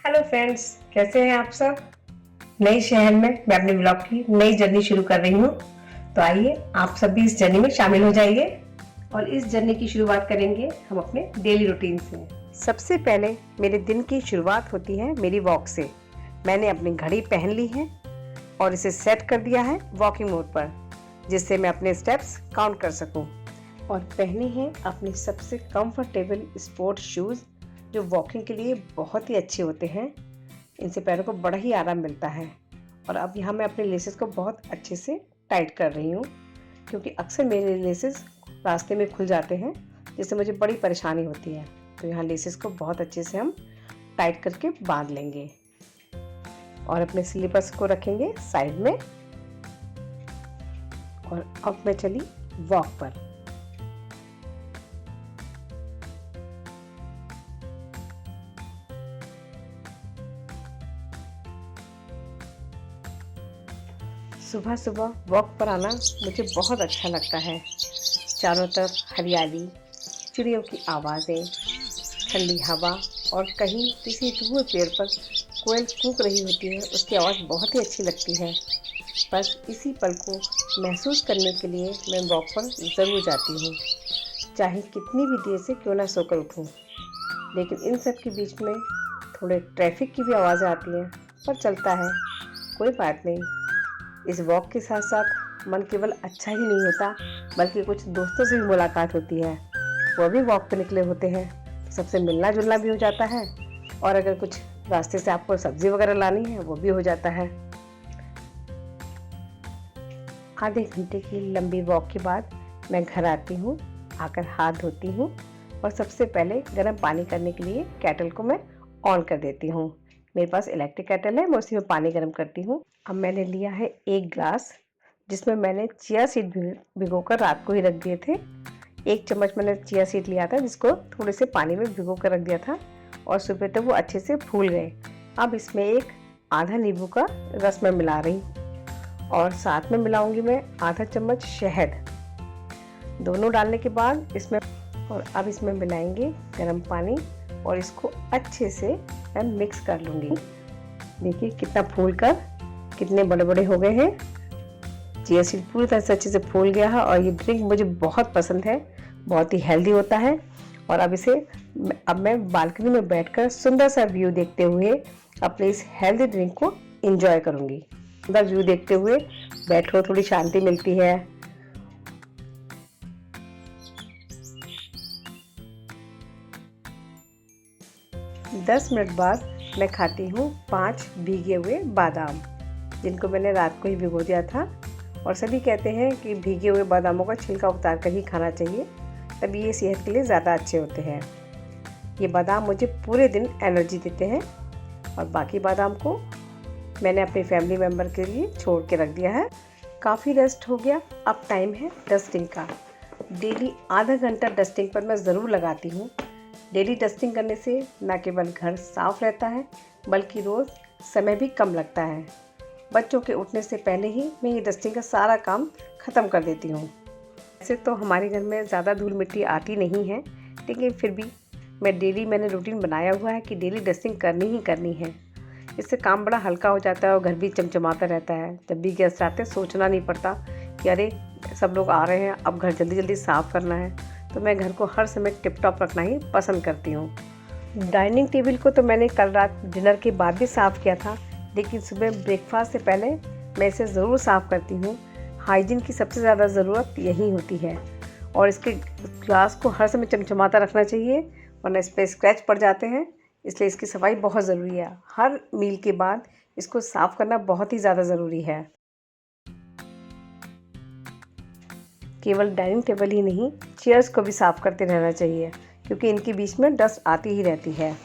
Hello friends, कैसे हैं आप सब। नए शहर में मैं अपने ब्लॉग की नई जर्नी शुरू कर रही हूँ। तो आइए आप सब भी इस जर्नी में शामिल हो जाइए और इस जर्नी की शुरुआत करेंगे हम अपने डेली रूटीन से। सबसे पहले मेरे दिन की शुरुआत होती है मेरी वॉक से। मैंने अपनी घड़ी पहन ली है और इसे सेट कर दिया है वॉकिंग मोड पर, जिससे मैं अपने स्टेप्स काउंट कर सकूं। और पहने हैं अपने सबसे कंफर्टेबल स्पोर्ट्स शूज़, जो वॉकिंग के लिए बहुत ही अच्छे होते हैं। इनसे पैरों को बड़ा ही आराम मिलता है। और अब यहाँ मैं अपने लेसेस को बहुत अच्छे से टाइट कर रही हूँ, क्योंकि अक्सर मेरे लेसेस रास्ते में खुल जाते हैं, जिससे मुझे बड़ी परेशानी होती है। तो यहाँ लेसेस को बहुत अच्छे से हम टाइट करके बांध लेंगे और अपने स्लीपर्स को रखेंगे साइड में। और अब मैं चली वॉक पर। सुबह सुबह वॉक पर आना मुझे बहुत अच्छा लगता है। चारों तरफ हरियाली, चिड़ियों की आवाज़ें, ठंडी हवा और कहीं किसी दूर पेड़ पर कोयल कूक रही होती है, उसकी आवाज़ बहुत ही अच्छी लगती है। बस इसी पल को महसूस करने के लिए मैं वॉक पर ज़रूर जाती हूँ, चाहे कितनी भी देर से क्यों ना सोकर उठूँ। लेकिन इन सब के बीच में थोड़े ट्रैफिक की भी आवाज़ें आती हैं, पर चलता है, कोई बात नहीं। इस वॉक के साथ साथ मन केवल अच्छा ही नहीं होता, बल्कि कुछ दोस्तों से भी मुलाकात होती है। वो भी वॉक पे निकले होते हैं, तो सबसे मिलना जुलना भी हो जाता है। और अगर कुछ रास्ते से आपको सब्जी वगैरह लानी है, वो भी हो जाता है। आधे घंटे की लंबी वॉक के बाद मैं घर आती हूँ, आकर हाथ धोती हूँ और सबसे पहले गर्म पानी करने के लिए केटल को मैं ऑन कर देती हूँ। मेरे पास इलेक्ट्रिक केटल है, मैं उसी में पानी गर्म करती हूँ। अब मैंने लिया है 1 ग्लास, जिसमें मैंने चिया सीड भिगोकर रात को ही रख दिए थे। 1 चम्मच मैंने चिया सीड लिया था, जिसको थोड़े से पानी में भिगो कर रख दिया था और सुबह तक वो अच्छे से फूल गए। अब इसमें एक आधा नींबू का रस मैं मिला रही और साथ में मिलाऊंगी मैं आधा चम्मच शहद। दोनों डालने के बाद इसमें अब इसमें मिलाएंगे गर्म पानी और इसको अच्छे से मैं मिक्स कर लूँगी। देखिए कितना फूल कर कितने बड़े बड़े हो गए हैं। चिया सीड पूरी तरह से अच्छे से फूल गया है और ये ड्रिंक मुझे बहुत पसंद है, बहुत ही हेल्दी होता है। और अब मैं बालकनी में बैठकर सुंदर सा व्यू देखते हुए अपने इस हेल्दी ड्रिंक को एंजॉय करूँगी। सुंदर व्यू देखते हुए बैठो, थोड़ी शांति मिलती है। दस मिनट बाद मैं खाती हूँ 5 भीगे हुए बादाम, जिनको मैंने रात को ही भिगो दिया था। और सभी कहते हैं कि भीगे हुए बादामों का छिलका उतार कर ही खाना चाहिए, तभी ये सेहत के लिए ज़्यादा अच्छे होते हैं। ये बादाम मुझे पूरे दिन एनर्जी देते हैं। और बाकी बादाम को मैंने अपने फैमिली मेम्बर के लिए छोड़ के रख दिया है। काफ़ी रेस्ट हो गया, अब टाइम है डस्टिंग का। डेली आधा घंटा डस्टिंग पर मैं ज़रूर लगाती हूँ। डेली डस्टिंग करने से न केवल घर साफ रहता है, बल्कि रोज़ समय भी कम लगता है। बच्चों के उठने से पहले ही मैं ये डस्टिंग का सारा काम ख़त्म कर देती हूँ। वैसे तो हमारे घर में ज़्यादा धूल मिट्टी आती नहीं है, लेकिन फिर भी मैंने रूटीन बनाया हुआ है कि डेली डस्टिंग करनी ही करनी है। इससे काम बड़ा हल्का हो जाता है और घर भी चमचमाता रहता है। जब भी गेस्ट आते हैं सोचना नहीं पड़ता कि अरे सब लोग आ रहे हैं, अब घर जल्दी जल्दी साफ़ करना है। तो मैं घर को हर समय टिप टॉप रखना ही पसंद करती हूँ। डाइनिंग टेबल को तो मैंने कल रात डिनर के बाद भी साफ़ किया था, लेकिन सुबह ब्रेकफास्ट से पहले मैं इसे ज़रूर साफ़ करती हूँ। हाइजीन की सबसे ज़्यादा ज़रूरत यही होती है और इसके ग्लास को हर समय चमचमाता रखना चाहिए, वरना इस पर स्क्रैच पड़ जाते हैं। इसलिए इसकी सफाई बहुत ज़रूरी है। हर मील के बाद इसको साफ़ करना बहुत ही ज़्यादा ज़रूरी है। केवल डाइनिंग टेबल ही नहीं, चेयर्स को भी साफ़ करते रहना चाहिए, क्योंकि इनके बीच में डस्ट आती ही रहती है।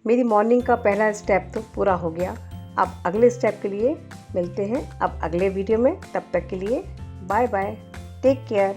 मेरी मॉर्निंग का पहला स्टेप तो पूरा हो गया। अब अगले स्टेप के लिए मिलते हैं अब अगले वीडियो में। तब तक के लिए बाय बाय, टेक केयर।